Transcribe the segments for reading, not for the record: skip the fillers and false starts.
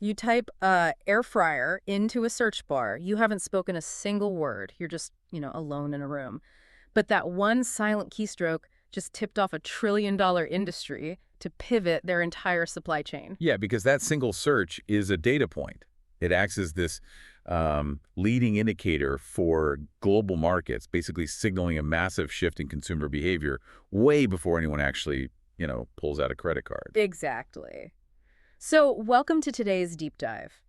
You type air fryer into a search bar. You haven't spoken a single word. You're just, alone in a room. But that one silent keystroke just tipped off $1 trillion industry to pivot their entire supply chain. Yeah, because that single search is a data point. It acts as this leading indicator for global markets, basically signaling a massive shift in consumer behavior way before anyone actually, pulls out a credit card. Exactly. So, welcome to today's deep dive.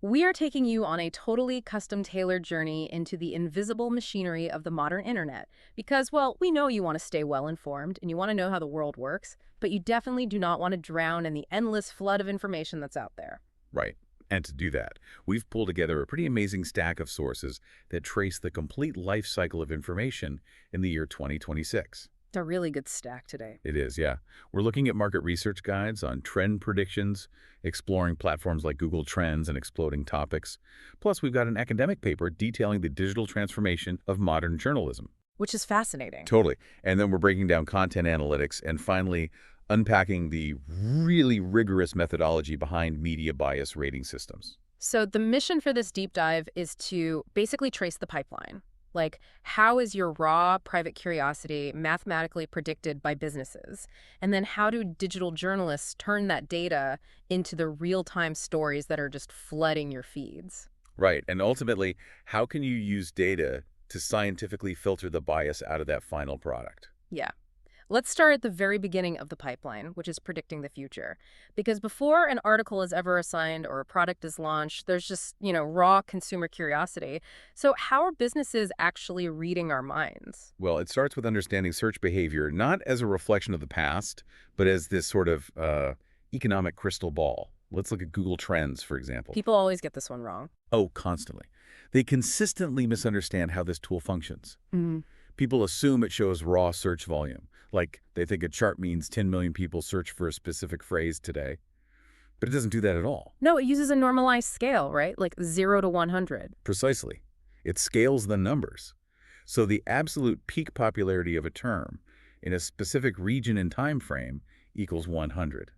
We are taking you on a totally custom-tailored journey into the invisible machinery of the modern internet because, well, we know you want to stay well-informed and you want to know how the world works, but you definitely do not want to drown in the endless flood of information that's out there. Right. And to do that, we've pulled together a pretty amazing stack of sources that trace the complete life cycle of information in the year 2026. It's a really good stack today. It is, yeah. We're looking at market research guides on trend predictions, exploring platforms like Google Trends and exploding topics. Plus, we've got an academic paper detailing the digital transformation of modern journalism. Which is fascinating. Totally. And then we're breaking down content analytics and finally unpacking the really rigorous methodology behind media bias rating systems. So the mission for this deep dive is to basically trace the pipeline. Like, how is your raw private curiosity mathematically predicted by businesses? And then how do digital journalists turn that data into the real-time stories that are just flooding your feeds? Right. And ultimately, how can you use data to scientifically filter the bias out of that final product? Yeah. Let's start at the very beginning of the pipeline, which is predicting the future. Because before an article is ever assigned or a product is launched, there's just, raw consumer curiosity. So how are businesses actually reading our minds? Well, it starts with understanding search behavior, not as a reflection of the past, but as this sort of economic crystal ball. Let's look at Google Trends, for example. People always get this one wrong. Oh, constantly. They consistently misunderstand how this tool functions. People assume it shows raw search volume. Like, they think a chart means 10 million people search for a specific phrase today. But it doesn't do that at all. No, it uses a normalized scale, right? Like 0 to 100. Precisely. It scales the numbers. So the absolute peak popularity of a term in a specific region and time frame equals 100.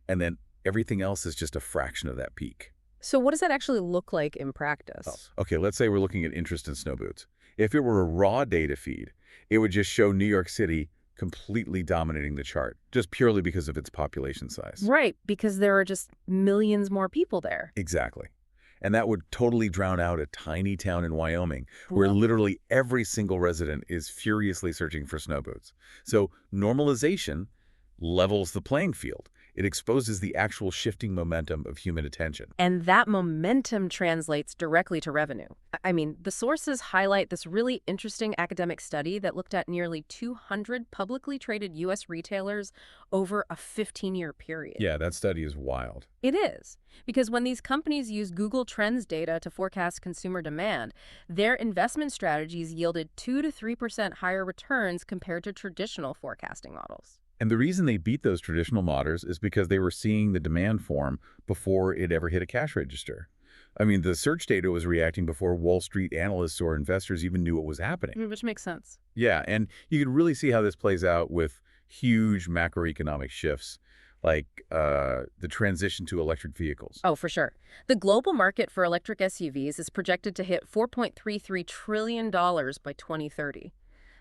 And then everything else is just a fraction of that peak. So what does that actually look like in practice? Okay, let's say we're looking at interest in snow boots. If it were a raw data feed, it would just show New York City completely dominating the chart, just purely because of its population size. Right, because there are just millions more people there. Exactly. And that would totally drown out a tiny town in Wyoming, where Well, literally every single resident is furiously searching for snow boots. So normalization levels the playing field. It exposes the actual shifting momentum of human attention. and that momentum translates directly to revenue. I mean, the sources highlight this really interesting academic study that looked at nearly 200 publicly traded U.S. retailers over a 15-year period. Yeah, that study is wild. It is, because when these companies use Google Trends data to forecast consumer demand, their investment strategies yielded 2 to 3% higher returns compared to traditional forecasting models. And the reason they beat those traditional models is because they were seeing the demand form before it ever hit a cash register. I mean, the search data was reacting before Wall Street analysts or investors even knew what was happening. Which makes sense. Yeah, and you can really see how this plays out with huge macroeconomic shifts, like the transition to electric vehicles. Oh, for sure. The global market for electric SUVs is projected to hit $4.33 trillion by 2030.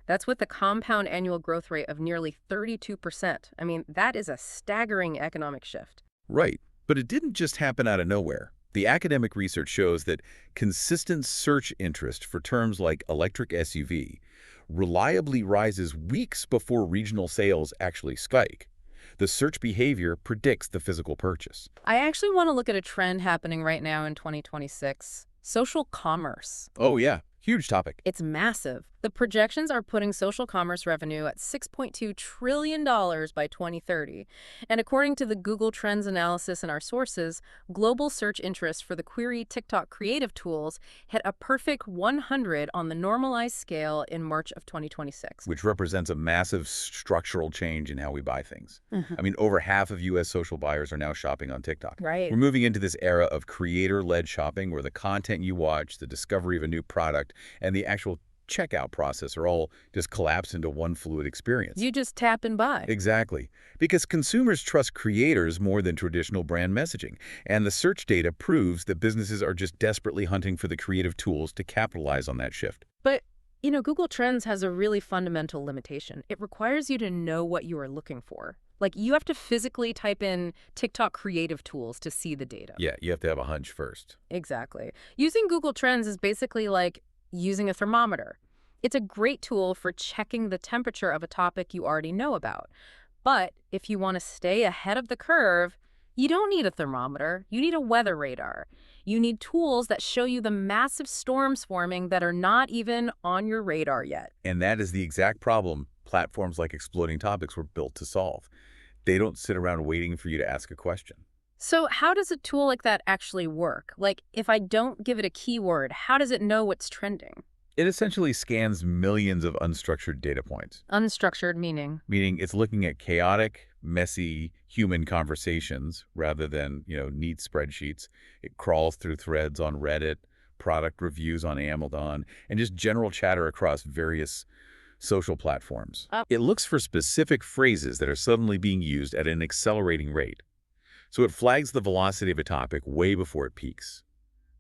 That's with a compound annual growth rate of nearly 32%. I mean, that is a staggering economic shift. Right, but it didn't just happen out of nowhere. The academic research shows that consistent search interest for terms like electric SUV reliably rises weeks before regional sales actually spike. The search behavior predicts the physical purchase. I actually want to look at a trend happening right now in 2026. Social commerce. Oh yeah, huge topic. It's massive. The projections are putting social commerce revenue at $6.2 trillion by 2030. And according to the Google Trends analysis in our sources, global search interest for the query TikTok creative tools hit a perfect 100 on the normalized scale in March of 2026. Which represents a massive structural change in how we buy things. I mean, over half of U.S. social buyers are now shopping on TikTok. Right. We're moving into this era of creator-led shopping where the content you watch, the discovery of a new product, and the actual checkout process are all just collapse into one fluid experience. You just tap and buy. Exactly. Because consumers trust creators more than traditional brand messaging. And the search data proves that businesses are just desperately hunting for the creative tools to capitalize on that shift. But, Google Trends has a really fundamental limitation. It requires you to know what you are looking for. Like, you have to physically type in TikTok creative tools to see the data. Yeah, you have to have a hunch first. Exactly. Using Google Trends is basically like using a thermometer. It's a great tool for checking the temperature of a topic you already know about. But if you want to stay ahead of the curve, you don't need a thermometer. You need a weather radar. You need tools that show you the massive storms forming that are not even on your radar yet. And that is the exact problem platforms like Exploding Topics were built to solve. They don't sit around waiting for you to ask a question. So how does a tool like that actually work? Like, if I don't give it a keyword, how does it know what's trending? It essentially scans millions of unstructured data points, Unstructured meaning? meaning it's looking at chaotic, messy human conversations rather than, neat spreadsheets. It crawls through threads on Reddit, product reviews on Amazon, and just general chatter across various social platforms. It looks for specific phrases that are suddenly being used at an accelerating rate. So it flags the velocity of a topic way before it peaks.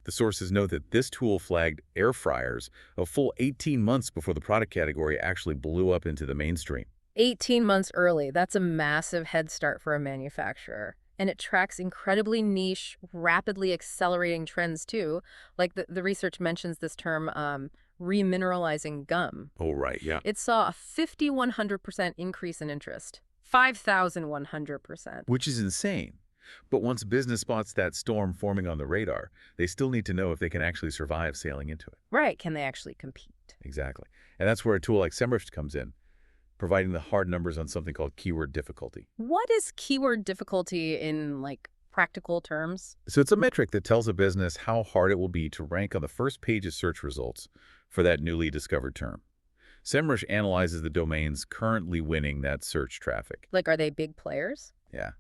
The sources note that this tool flagged air fryers a full 18 months before the product category actually blew up into the mainstream. 18 months early. That's a massive head start for a manufacturer. And it tracks incredibly niche, rapidly accelerating trends too. Like the research mentions this term, remineralizing gum. Oh, right, yeah. It saw a 5,100% increase in interest. 5,100%. Which is insane. But once business spots that storm forming on the radar, they still need to know if they can actually survive sailing into it. Right. Can they actually compete? Exactly. And that's where a tool like SEMrush comes in, providing the hard numbers on something called keyword difficulty. What is keyword difficulty in, practical terms? So it's a metric that tells a business how hard it will be to rank on the first page of search results for that newly discovered term. SEMrush analyzes the domains currently winning that search traffic. Like, are they big players? Yeah.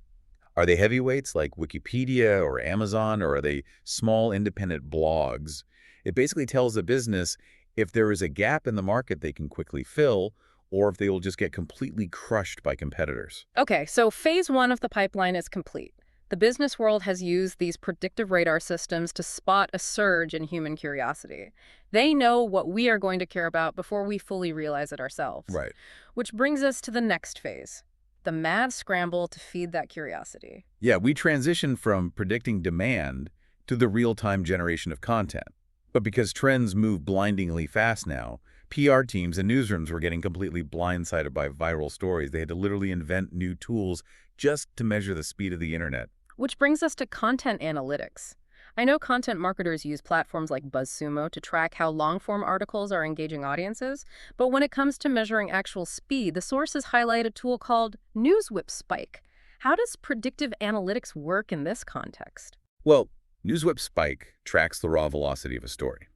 Are they heavyweights like Wikipedia or Amazon, or are they small independent blogs? It basically tells a business if there is a gap in the market they can quickly fill, or if they will just get completely crushed by competitors. Okay, so phase one of the pipeline is complete. The business world has used these predictive radar systems to spot a surge in human curiosity. They know what we are going to care about before we fully realize it ourselves. Right. Which brings us to the next phase. The mad scramble to feed that curiosity. Yeah, we transition from predicting demand to the real-time generation of content. But because trends move blindingly fast now, PR teams and newsrooms were getting completely blindsided by viral stories. They had to literally invent new tools just to measure the speed of the internet. Which brings us to content analytics. I know content marketers use platforms like BuzzSumo to track how long-form articles are engaging audiences, but when it comes to measuring actual speed, the sources highlight a tool called NewsWhip Spike. How does predictive analytics work in this context? Well, NewsWhip Spike tracks the raw velocity of a story.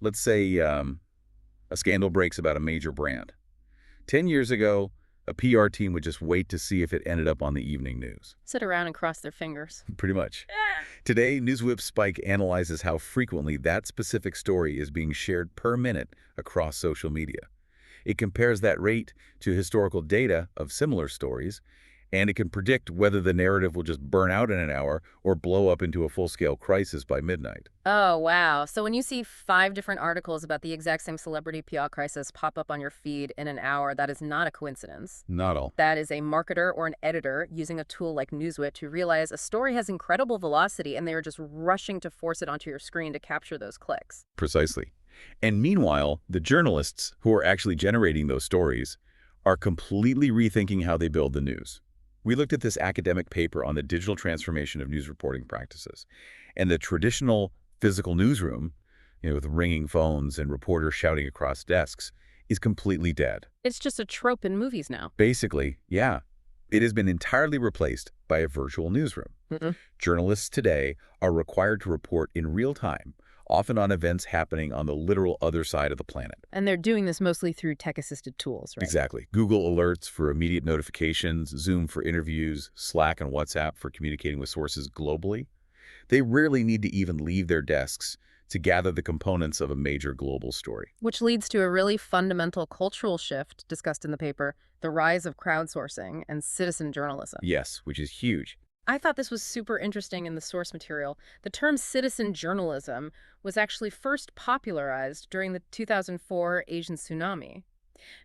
Let's say a scandal breaks about a major brand. 10 years ago, a PR team would just wait to see if it ended up on the evening news. Sit around and cross their fingers. Pretty much. Today, NewsWhip Spike analyzes how frequently that specific story is being shared per minute across social media. It compares that rate to historical data of similar stories, and it can predict whether the narrative will just burn out in an hour or blow up into a full-scale crisis by midnight. Oh, wow. So when you see 5 different articles about the exact same celebrity PR crisis pop up on your feed in an hour, that is not a coincidence. Not all. That is a marketer or an editor using a tool like NewsWhip to realize a story has incredible velocity and they are just rushing to force it onto your screen to capture those clicks. Precisely. And meanwhile, the journalists who are actually generating those stories are completely rethinking how they build the news. We looked at this academic paper on the digital transformation of news reporting practices, and the traditional physical newsroom, with ringing phones and reporters shouting across desks, is completely dead. It's just a trope in movies now. Basically, yeah. It has been entirely replaced by a virtual newsroom. Journalists today are required to report in real time, often on events happening on the literal other side of the planet. And they're doing this mostly through tech-assisted tools, right? Exactly. Google Alerts for immediate notifications, Zoom for interviews, Slack and WhatsApp for communicating with sources globally. They rarely need to even leave their desks to gather the components of a major global story. Which leads to a really fundamental cultural shift discussed in the paper, the rise of crowdsourcing and citizen journalism. Yes, which is huge. I thought this was super interesting in the source material. The term citizen journalism was actually first popularized during the 2004 Asian tsunami.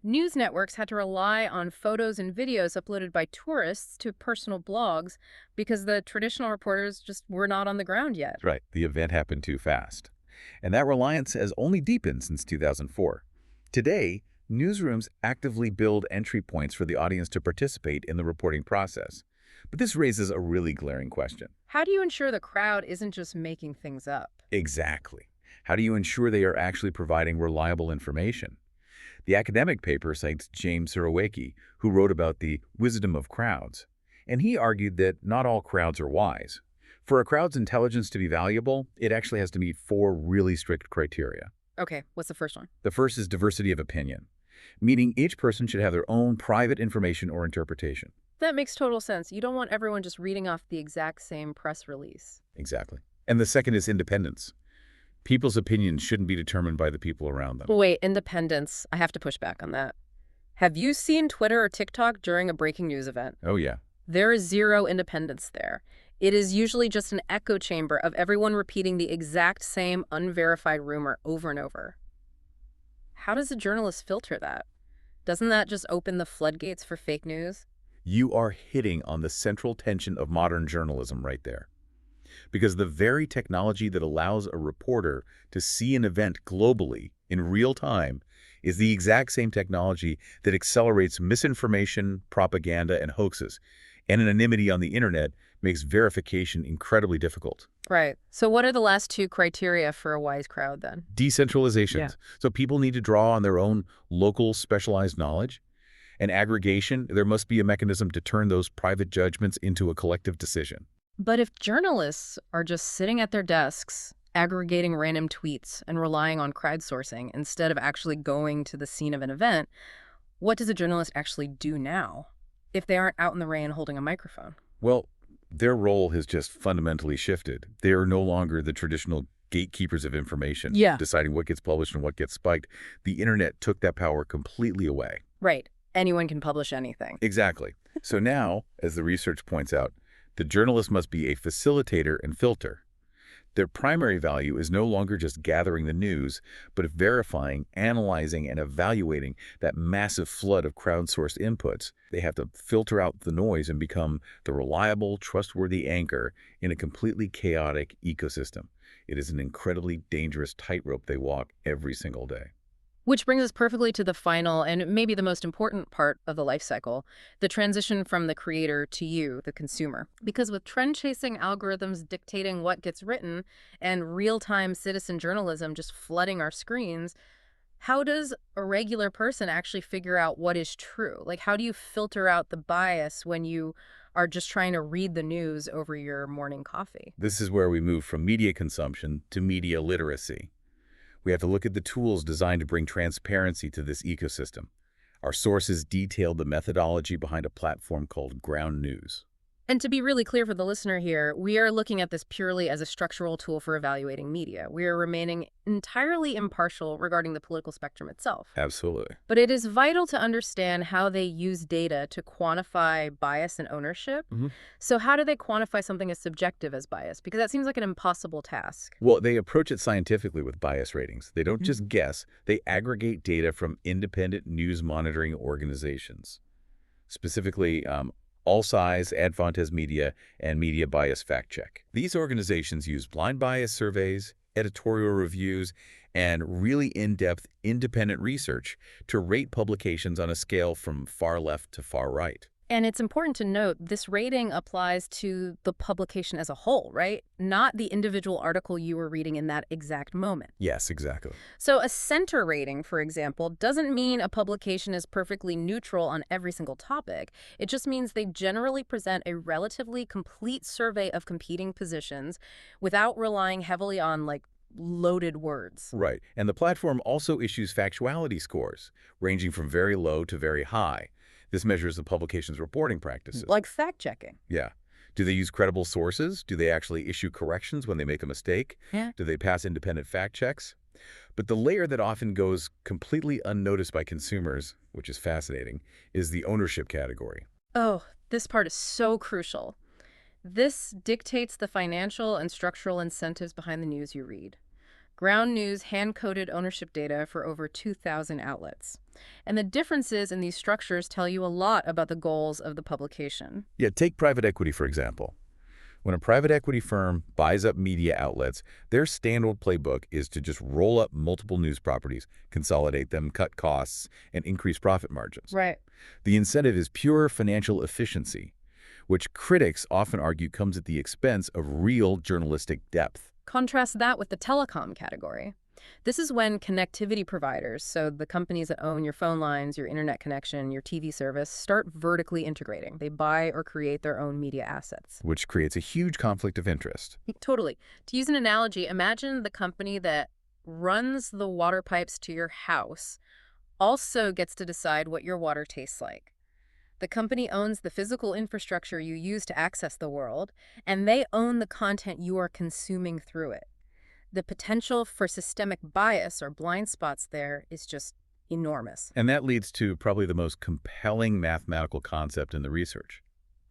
News networks had to rely on photos and videos uploaded by tourists to personal blogs because the traditional reporters just were not on the ground yet. Right. The event happened too fast. And that reliance has only deepened since 2004. Today, newsrooms actively build entry points for the audience to participate in the reporting process. But this raises a really glaring question. How do you ensure the crowd isn't just making things up? Exactly. How do you ensure they are actually providing reliable information? The academic paper cites James Surowiecki, who wrote about the wisdom of crowds. And he argued that not all crowds are wise. For a crowd's intelligence to be valuable, it actually has to meet 4 really strict criteria. Okay, what's the first one? The first is diversity of opinion, meaning each person should have their own private information or interpretation. That makes total sense. You don't want everyone just reading off the exact same press release. Exactly. And the second is independence. People's opinions shouldn't be determined by the people around them. Wait, independence. I have to push back on that. Have you seen Twitter or TikTok during a breaking news event? Oh, yeah. There is zero independence there. It is usually just an echo chamber of everyone repeating the exact same unverified rumor over and over. How does a journalist filter that? Doesn't that just open the floodgates for fake news? You are hitting on the central tension of modern journalism right there. Because the very technology that allows a reporter to see an event globally in real time is the exact same technology that accelerates misinformation, propaganda, and hoaxes. And anonymity on the internet makes verification incredibly difficult. Right. So what are the last 2 criteria for a wise crowd then? Decentralization. Yeah. So people need to draw on their own local specialized knowledge. And aggregation, there must be a mechanism to turn those private judgments into a collective decision. But if journalists are just sitting at their desks, aggregating random tweets and relying on crowdsourcing instead of actually going to the scene of an event, what does a journalist actually do now if they aren't out in the rain holding a microphone? Well, their role has just fundamentally shifted. They are no longer the traditional gatekeepers of information, deciding what gets published and what gets spiked. The internet took that power completely away. Right. Anyone can publish anything. Exactly. So now, as the research points out, the journalist must be a facilitator and filter. Their primary value is no longer just gathering the news, but verifying, analyzing, and evaluating that massive flood of crowdsourced inputs. They have to filter out the noise and become the reliable, trustworthy anchor in a completely chaotic ecosystem. It is an incredibly dangerous tightrope they walk every single day. Which brings us perfectly to the final and maybe the most important part of the life cycle, the transition from the creator to you, the consumer. Because with trend-chasing algorithms dictating what gets written and real-time citizen journalism just flooding our screens, how does a regular person actually figure out what is true? Like, how do you filter out the bias when you are just trying to read the news over your morning coffee? This is where we move from media consumption to media literacy. We have to look at the tools designed to bring transparency to this ecosystem. Our sources detailed the methodology behind a platform called Ground News. And to be really clear for the listener here, we are looking at this purely as a structural tool for evaluating media. We are remaining entirely impartial regarding the political spectrum itself. Absolutely. But it is vital to understand how they use data to quantify bias and ownership. So how do they quantify something as subjective as bias? Because that seems like an impossible task. Well, they approach it scientifically with bias ratings. They don't just guess. They aggregate data from independent news monitoring organizations. Specifically, Allsize, Advantes Media, and Media Bias Fact Check. These organizations use blind bias surveys, editorial reviews, and really in-depth independent research to rate publications on a scale from far left to far right. And it's important to note this rating applies to the publication as a whole, right? Not the individual article you were reading in that exact moment. Yes, exactly. So a center rating, for example, doesn't mean a publication is perfectly neutral on every single topic. It just means they generally present a relatively complete survey of competing positions without relying heavily on, like, loaded words. Right. And the platform also issues factuality scores, ranging from very low to very high. This measures the publication's reporting practices. Like fact-checking. Yeah. Do they use credible sources? Do they actually issue corrections when they make a mistake? Yeah. Do they pass independent fact checks? But the layer that often goes completely unnoticed by consumers, which is fascinating, is the ownership category. Oh, this part is so crucial. This dictates the financial and structural incentives behind the news you read. Ground News hand-coded ownership data for over 2,000 outlets. And the differences in these structures tell you a lot about the goals of the publication. Yeah, take private equity, for example. When a private equity firm buys up media outlets, their standard playbook is to just roll up multiple news properties, consolidate them, cut costs, and increase profit margins. Right. The incentive is pure financial efficiency, which critics often argue comes at the expense of real journalistic depth. Contrast that with the telecom category. This is when connectivity providers, so the companies that own your phone lines, your internet connection, your TV service, start vertically integrating. They buy or create their own media assets. Which creates a huge conflict of interest. Totally. To use an analogy, imagine the company that runs the water pipes to your house also gets to decide what your water tastes like. The company owns the physical infrastructure you use to access the world, and they own the content you are consuming through it. The potential for systemic bias or blind spots there is just enormous. And that leads to probably the most compelling mathematical concept in the research,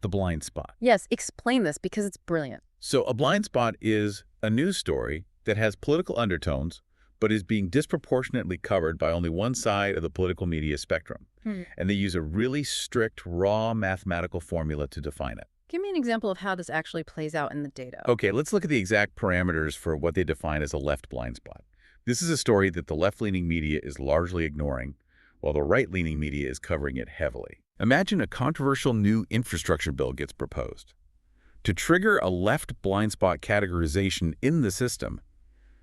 the blind spot. Yes, explain this because it's brilliant. So a blind spot is a news story that has political undertones, but is being disproportionately covered by only one side of the political media spectrum. And they use a really strict, raw mathematical formula to define it. Give me an example of how this actually plays out in the data. Okay, let's look at the exact parameters for what they define as a left blind spot. This is a story that the left-leaning media is largely ignoring, while the right-leaning media is covering it heavily. Imagine a controversial new infrastructure bill gets proposed. To trigger a left blind spot categorization in the system,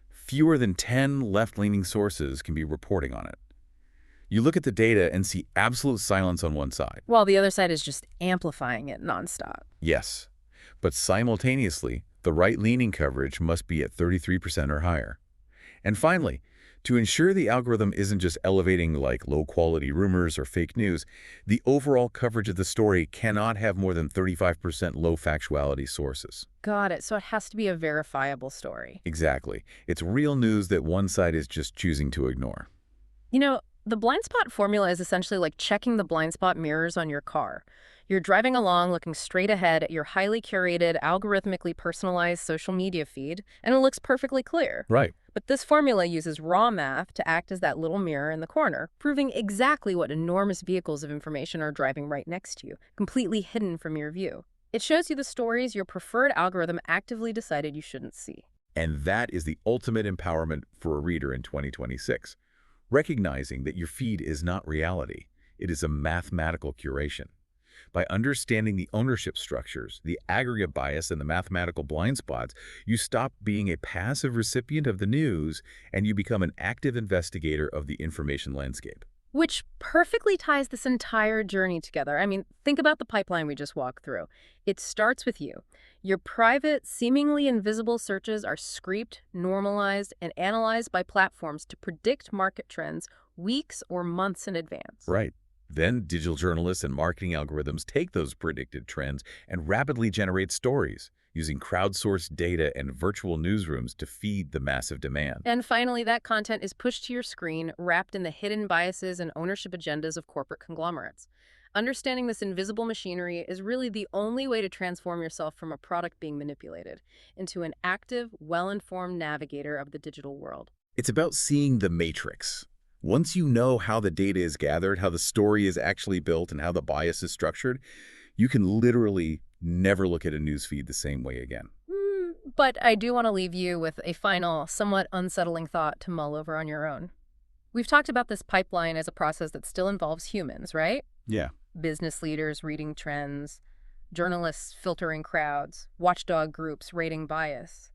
fewer than 10 left-leaning sources can be reporting on it. You look at the data and see absolute silence on one side. While the other side is just amplifying it nonstop. Yes, but simultaneously, the right-leaning coverage must be at 33% or higher. And finally, to ensure the algorithm isn't just elevating like low-quality rumors or fake news, the overall coverage of the story cannot have more than 35% low factuality sources. Got it. So it has to be a verifiable story. Exactly. It's real news that one side is just choosing to ignore. You know, the blind spot formula is essentially like checking the blind spot mirrors on your car. You're driving along looking straight ahead at your highly curated, algorithmically personalized social media feed, and it looks perfectly clear. Right. But this formula uses raw math to act as that little mirror in the corner, proving exactly what enormous vehicles of information are driving right next to you, completely hidden from your view. It shows you the stories your preferred algorithm actively decided you shouldn't see. And that is the ultimate empowerment for a reader in 2026. Recognizing that your feed is not reality, it is a mathematical curation. By understanding the ownership structures, the aggregate bias, and the mathematical blind spots, you stop being a passive recipient of the news and you become an active investigator of the information landscape. Which perfectly ties this entire journey together. I mean, think about the pipeline we just walked through. It starts with you. Your private, seemingly invisible searches are scraped, normalized, and analyzed by platforms to predict market trends weeks or months in advance. Right. Then digital journalists and marketing algorithms take those predicted trends and rapidly generate stories, using crowdsourced data and virtual newsrooms to feed the massive demand. And finally, that content is pushed to your screen, wrapped in the hidden biases and ownership agendas of corporate conglomerates. Understanding this invisible machinery is really the only way to transform yourself from a product being manipulated into an active, well-informed navigator of the digital world. It's about seeing the matrix. Once you know how the data is gathered, how the story is actually built, and how the bias is structured, you can literally never look at a newsfeed the same way again. But I do want to leave you with a final, somewhat unsettling thought to mull over on your own. We've talked about this pipeline as a process that still involves humans, right? Yeah. Business leaders reading trends, journalists filtering crowds, watchdog groups rating bias.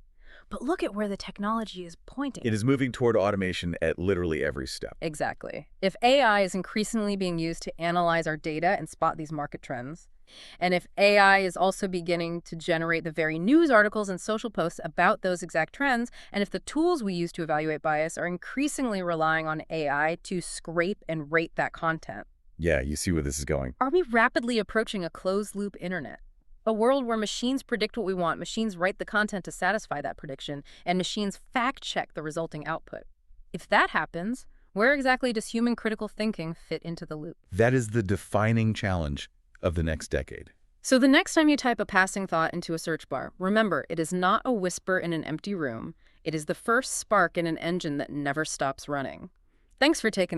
But look at where the technology is pointing. It is moving toward automation at literally every step. Exactly. If AI is increasingly being used to analyze our data and spot these market trends, and if AI is also beginning to generate the very news articles and social posts about those exact trends, and if the tools we use to evaluate bias are increasingly relying on AI to scrape and rate that content, Yeah, you see where this is going. are we rapidly approaching a closed-loop internet? A world where machines predict what we want, machines write the content to satisfy that prediction, and machines fact-check the resulting output. If that happens, where exactly does human critical thinking fit into the loop? That is the defining challenge of the next decade. So the next time you type a passing thought into a search bar, remember, it is not a whisper in an empty room. It is the first spark in an engine that never stops running. Thanks for taking